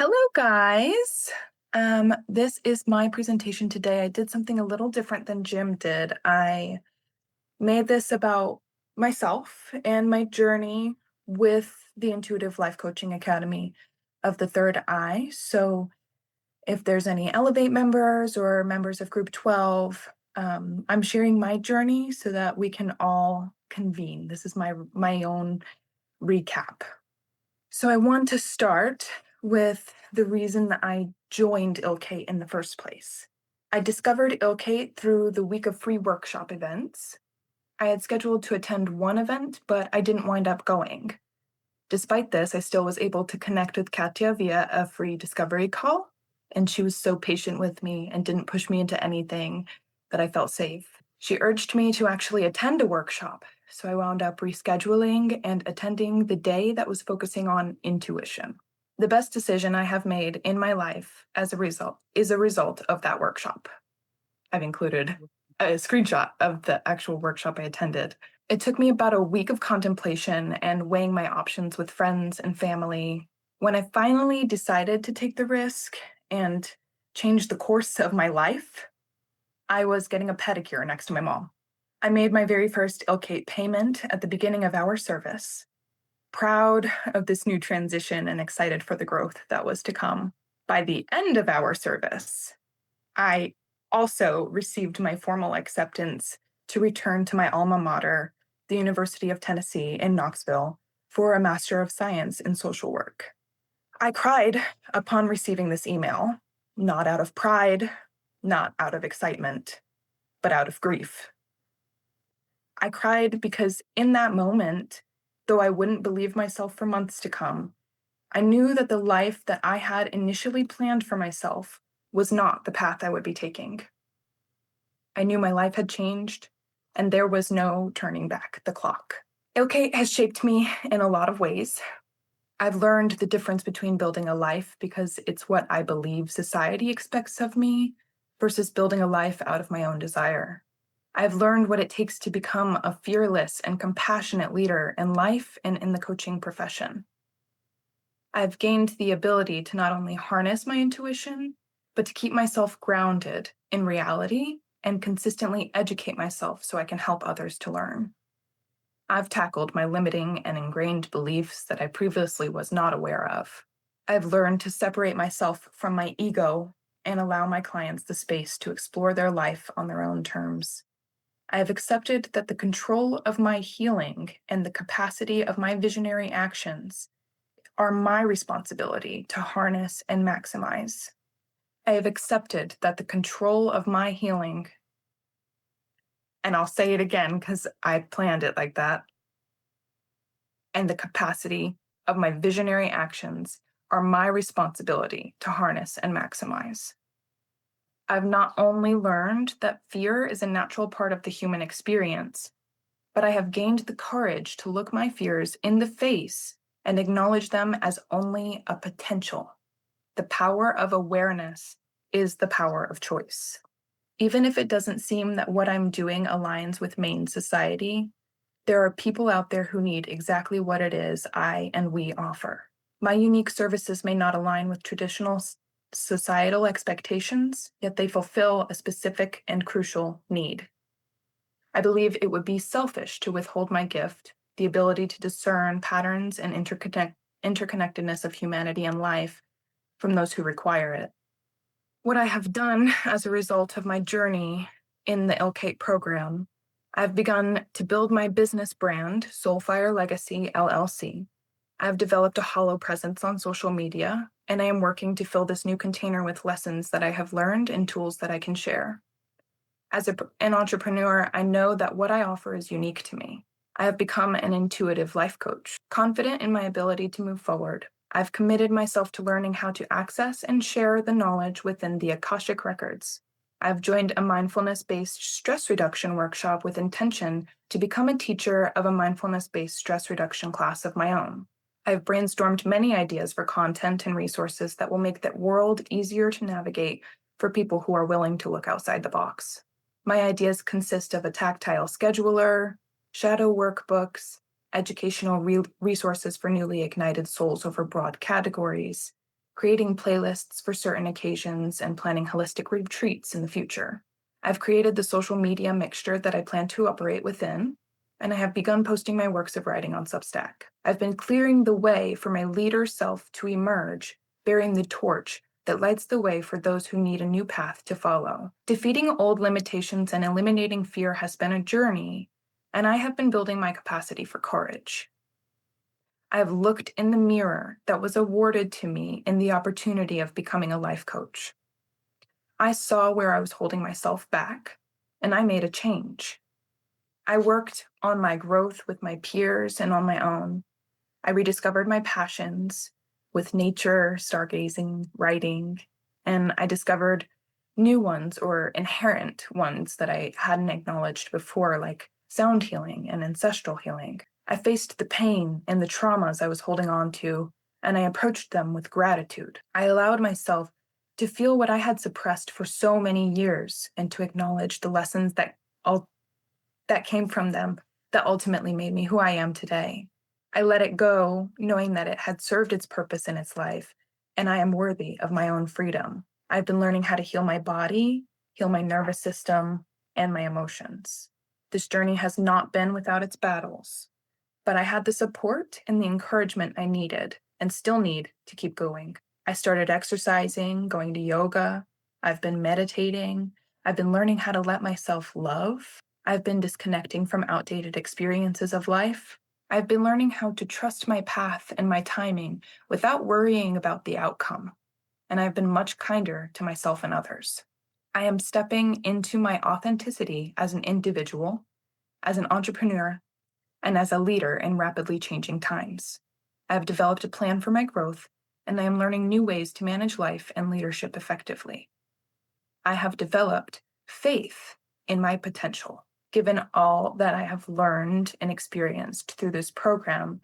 Hello, guys. This is my presentation today. I did something a little different than Jim did. I made this about myself and my journey with the Intuitive Life Coaching Academy of the Third Eye. So if there's any Elevate members or members of Group 12, I'm sharing my journey so that we can all convene. This is my own recap. So I want to start with the reason that I joined ILCATE in the first place. I discovered ILCATE through the week of free workshop events. I had scheduled to attend one event, but I didn't wind up going. Despite this, I still was able to connect with Katya via a free discovery call, and she was so patient with me and didn't push me into anything that I felt safe. She urged me to actually attend a workshop, so I wound up rescheduling and attending the day that was focusing on intuition. The best decision I have made in my life as a result of that workshop. I've included a screenshot of the actual workshop I attended. It took me about a week of contemplation and weighing my options with friends and family. When I finally decided to take the risk and change the course of my life, I was getting a pedicure next to my mom. I made my very first ILCATE payment at the beginning of our service, proud of this new transition and excited for the growth that was to come. By the end of our service, I also received my formal acceptance to return to my alma mater, the University of Tennessee in Knoxville, for a Master of Science in Social Work. I cried upon receiving this email, not out of pride, not out of excitement, but out of grief. I cried because in that moment, though I wouldn't believe myself for months to come, I knew that the life that I had initially planned for myself was not the path I would be taking. I knew my life had changed, and there was no turning back the clock. ILCATE has shaped me in a lot of ways. I've learned the difference between building a life because it's what I believe society expects of me versus building a life out of my own desire. I've learned what it takes to become a fearless and compassionate leader in life and in the coaching profession. I've gained the ability to not only harness my intuition, but to keep myself grounded in reality and consistently educate myself so I can help others to learn. I've tackled my limiting and ingrained beliefs that I previously was not aware of. I've learned to separate myself from my ego and allow my clients the space to explore their life on their own terms. I have accepted that the control of my healing and the capacity of my visionary actions are my responsibility to harness and maximize. I have accepted that the control of my healing, and I'll say it again because I planned it like that, and the capacity of my visionary actions are my responsibility to harness and maximize. I've not only learned that fear is a natural part of the human experience, but I have gained the courage to look my fears in the face and acknowledge them as only a potential. The power of awareness is the power of choice. Even if it doesn't seem that what I'm doing aligns with main society, there are people out there who need exactly what it is I and we offer. My unique services may not align with traditional societal expectations, yet they fulfill a specific and crucial need. I believe it would be selfish to withhold my gift, the ability to discern patterns and interconnectedness of humanity and life, from those who require it. What I have done as a result of my journey in the ILCATE program, I've begun to build my business brand, Soulfire Legacy LLC. I've developed a hollow presence on social media, and I am working to fill this new container with lessons that I have learned and tools that I can share. As an entrepreneur, I know that what I offer is unique to me. I have become an intuitive life coach, confident in my ability to move forward. I've committed myself to learning how to access and share the knowledge within the Akashic records. I've joined a mindfulness-based stress reduction workshop with intention to become a teacher of a mindfulness-based stress reduction class of my own. I've brainstormed many ideas for content and resources that will make the world easier to navigate for people who are willing to look outside the box. My ideas consist of a tactile scheduler, shadow workbooks, educational resources for newly ignited souls over broad categories, creating playlists for certain occasions, and planning holistic retreats in the future. I've created the social media mixture that I plan to operate within, and I have begun posting my works of writing on Substack. I've been clearing the way for my leader self to emerge, bearing the torch that lights the way for those who need a new path to follow. Defeating old limitations and eliminating fear has been a journey, and I have been building my capacity for courage. I have looked in the mirror that was awarded to me in the opportunity of becoming a life coach. I saw where I was holding myself back, and I made a change. I worked on my growth with my peers and on my own. I rediscovered my passions with nature, stargazing, writing, and I discovered new ones or inherent ones that I hadn't acknowledged before, like sound healing and ancestral healing. I faced the pain and the traumas I was holding on to, and I approached them with gratitude. I allowed myself to feel what I had suppressed for so many years and to acknowledge the lessons that came from them that ultimately made me who I am today. I let it go, knowing that it had served its purpose in its life, and I am worthy of my own freedom. I've been learning how to heal my body, heal my nervous system, and my emotions. This journey has not been without its battles, but I had the support and the encouragement I needed and still need to keep going. I started exercising, going to yoga. I've been meditating. I've been learning how to let myself love. I've been disconnecting from outdated experiences of life. I've been learning how to trust my path and my timing without worrying about the outcome. And I've been much kinder to myself and others. I am stepping into my authenticity as an individual, as an entrepreneur, and as a leader in rapidly changing times. I have developed a plan for my growth, and I am learning new ways to manage life and leadership effectively. I have developed faith in my potential. Given all that I have learned and experienced through this program,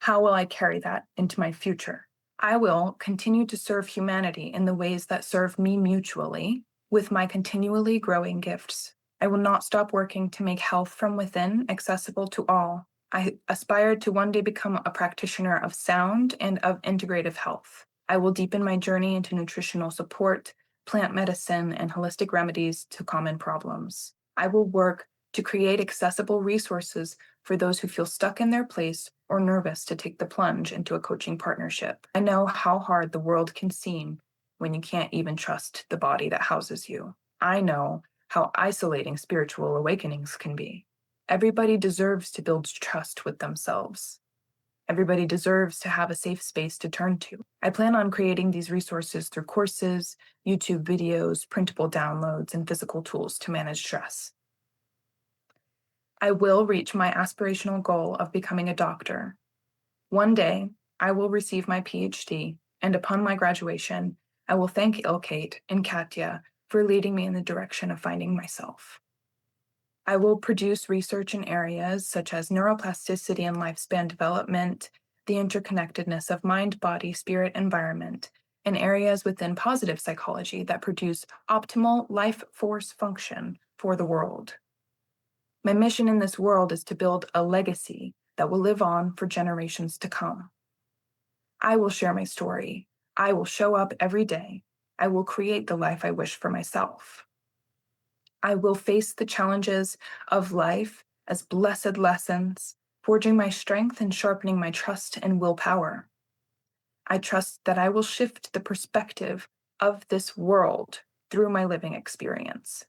how will I carry that into my future? I will continue to serve humanity in the ways that serve me mutually with my continually growing gifts. I will not stop working to make health from within accessible to all. I aspire to one day become a practitioner of sound and of integrative health. I will deepen my journey into nutritional support, plant medicine, and holistic remedies to common problems. I will work to create accessible resources for those who feel stuck in their place or nervous to take the plunge into a coaching partnership. I know how hard the world can seem when you can't even trust the body that houses you. I know how isolating spiritual awakenings can be. Everybody deserves to build trust with themselves. Everybody deserves to have a safe space to turn to. I plan on creating these resources through courses, YouTube videos, printable downloads, and physical tools to manage stress. I will reach my aspirational goal of becoming a doctor. One day, I will receive my PhD, and upon my graduation, I will thank ILCATE and Katya for leading me in the direction of finding myself. I will produce research in areas such as neuroplasticity and lifespan development, the interconnectedness of mind, body, spirit, environment, and areas within positive psychology that produce optimal life force function for the world. My mission in this world is to build a legacy that will live on for generations to come. I will share my story. I will show up every day. I will create the life I wish for myself. I will face the challenges of life as blessed lessons, forging my strength and sharpening my trust and willpower. I trust that I will shift the perspective of this world through my living experience.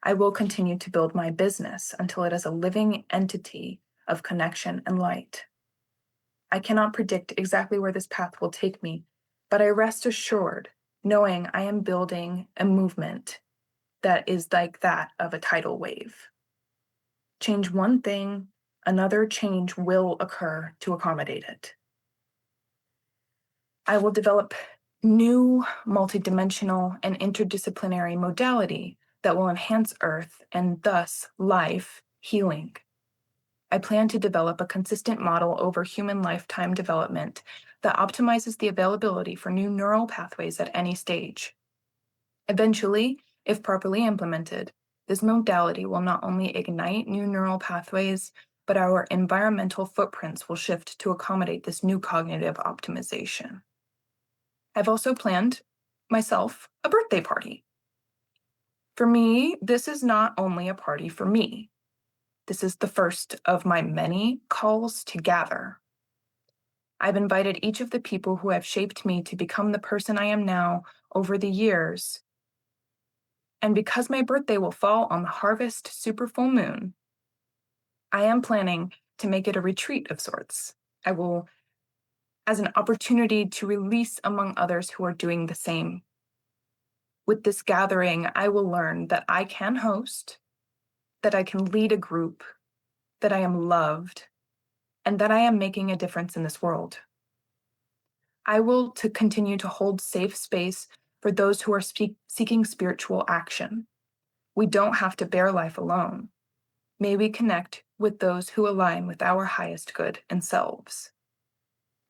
I will continue to build my business until it is a living entity of connection and light. I cannot predict exactly where this path will take me, but I rest assured knowing I am building a movement that is like that of a tidal wave. Change one thing, another change will occur to accommodate it. I will develop new multidimensional and interdisciplinary modality that will enhance Earth and thus life healing. I plan to develop a consistent model over human lifetime development that optimizes the availability for new neural pathways at any stage. Eventually, if properly implemented, this modality will not only ignite new neural pathways, but our environmental footprints will shift to accommodate this new cognitive optimization. I've also planned myself a birthday party. For me, this is not only a party for me. This is the first of my many calls to gather. I've invited each of the people who have shaped me to become the person I am now over the years. And because my birthday will fall on the harvest super full moon, I am planning to make it a retreat of sorts. I will, as an opportunity to release among others who are doing the same. With this gathering, I will learn that I can host, that I can lead a group, that I am loved, and that I am making a difference in this world. I will to continue to hold safe space for those who are seeking spiritual action. We don't have to bear life alone. May we connect with those who align with our highest good and selves.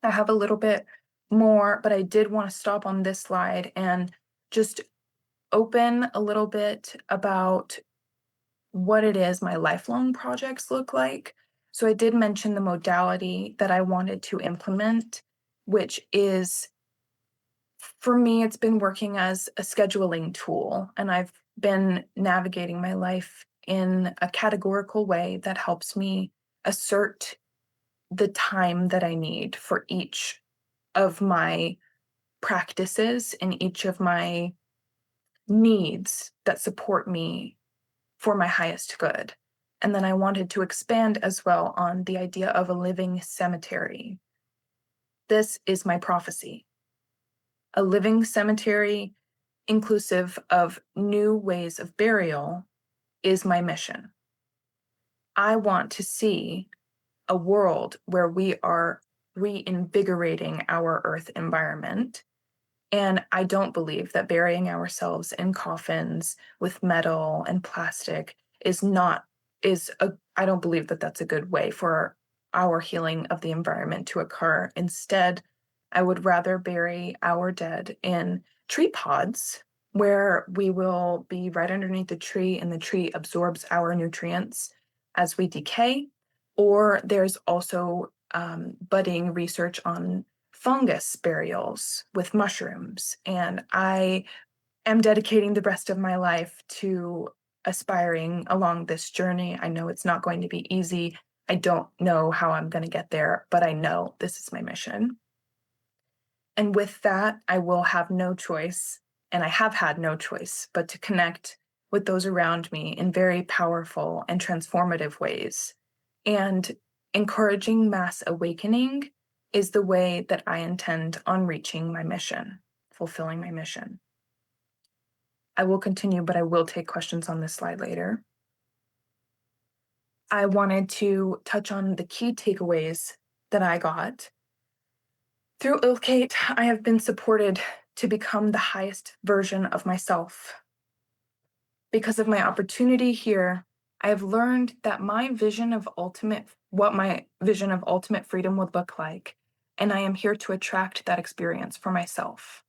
I have a little bit more, but I did want to stop on this slide and just open a little bit about what it is my lifelong projects look like. So I did mention the modality that I wanted to implement, which is, for me, it's been working as a scheduling tool, and I've been navigating my life in a categorical way that helps me assert the time that I need for each of my practices and each of my needs that support me for my highest good. And then I wanted to expand as well on the idea of a living cemetery. This is my prophecy. A living cemetery inclusive of new ways of burial is my mission. I want to see a world where we are reinvigorating our earth environment. And I don't believe that burying ourselves in coffins with metal and plastic I don't believe that that's a good way for our healing of the environment to occur. Instead, I would rather bury our dead in tree pods where we will be right underneath the tree and the tree absorbs our nutrients as we decay. Or there's also budding research on fungus burials with mushrooms. And I am dedicating the rest of my life to aspiring along this journey. I know it's not going to be easy. I don't know how I'm going to get there, but I know this is my mission. And with that, I will have no choice, and I have had no choice, but to connect with those around me in very powerful and transformative ways. And encouraging mass awakening is the way that I intend on reaching my mission, fulfilling my mission. I will continue, but I will take questions on this slide later. I wanted to touch on the key takeaways that I got. Through ILCATE, I have been supported to become the highest version of myself. Because of my opportunity here, I have learned that what my vision of ultimate freedom would look like, and I am here to attract that experience for myself.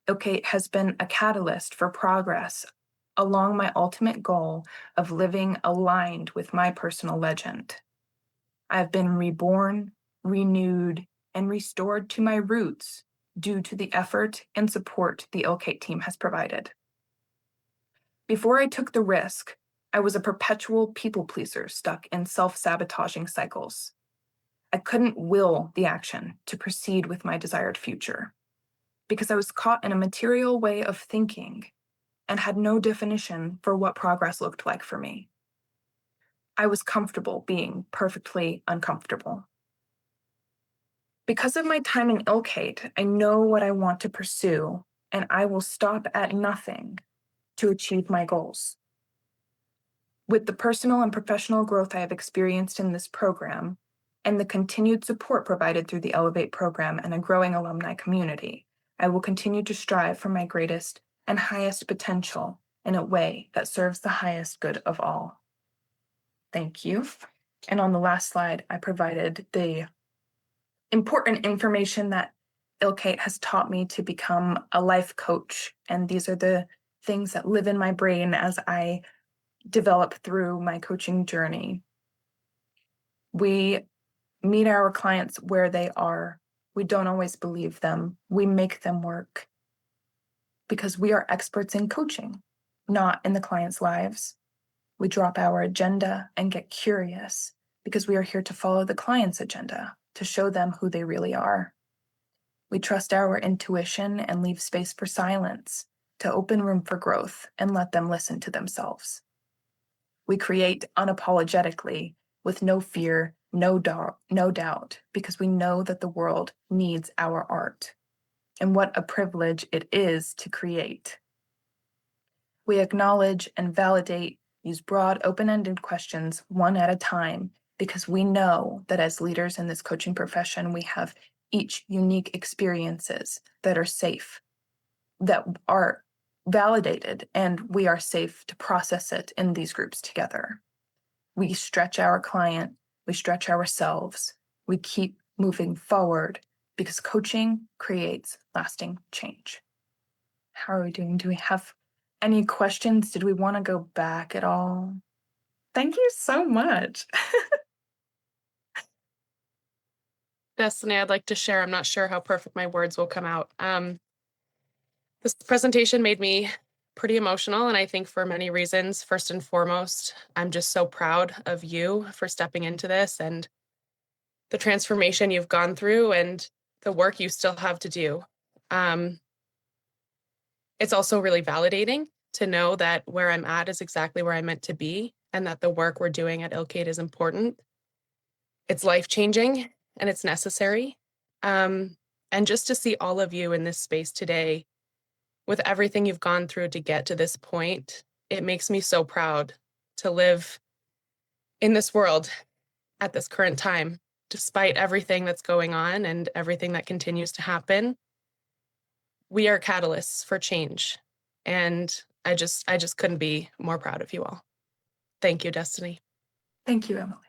ILCATE has been a catalyst for progress along my ultimate goal of living aligned with my personal legend. I have been reborn, renewed, and restored to my roots due to the effort and support the ILCATE team has provided. Before I took the risk, I was a perpetual people pleaser stuck in self-sabotaging cycles. I couldn't will the action to proceed with my desired future because I was caught in a material way of thinking and had no definition for what progress looked like for me. I was comfortable being perfectly uncomfortable. Because of my time in ILCATE, I know what I want to pursue, and I will stop at nothing to achieve my goals. With the personal and professional growth I have experienced in this program, and the continued support provided through the Elevate program and a growing alumni community, I will continue to strive for my greatest and highest potential in a way that serves the highest good of all. Thank you. And on the last slide, I provided the important information that ILCATE has taught me to become a life coach. And these are the things that live in my brain as I develop through my coaching journey. We meet our clients where they are We don't always believe them. We make them work because we are experts in coaching, not in the client's lives. We drop our agenda and get curious because we are here to follow the client's agenda, to show them who they really are. We trust our intuition and leave space for silence, to open room for growth and let them listen to themselves. We create unapologetically with no fear, no doubt, because we know that the world needs our art. And what a privilege it is to create. We acknowledge and validate, use broad, open-ended questions one at a time, because we know that as leaders in this coaching profession, we have each unique experiences that are safe, that are validated, and we are safe to process it in these groups together. We stretch our client, we stretch ourselves, we keep moving forward because coaching creates lasting change. How are we doing? Do we have any questions? Did we want to go back at all? Thank you so much. Destiny, I'd like to share. I'm not sure how perfect my words will come out. This presentation made me pretty emotional, and I think for many reasons. First and foremost, I'm just so proud of you for stepping into this and the transformation you've gone through and the work you still have to do. It's also really validating to know that where I'm at is exactly where I'm meant to be, and that the work we're doing at ILCATE is important. It's life-changing and it's necessary. And just to see all of you in this space today, with everything you've gone through to get to this point, it makes me so proud to live in this world at this current time, despite everything that's going on and everything that continues to happen. We are catalysts for change. And I just couldn't be more proud of you all. Thank you, Destiny. Thank you, Emily.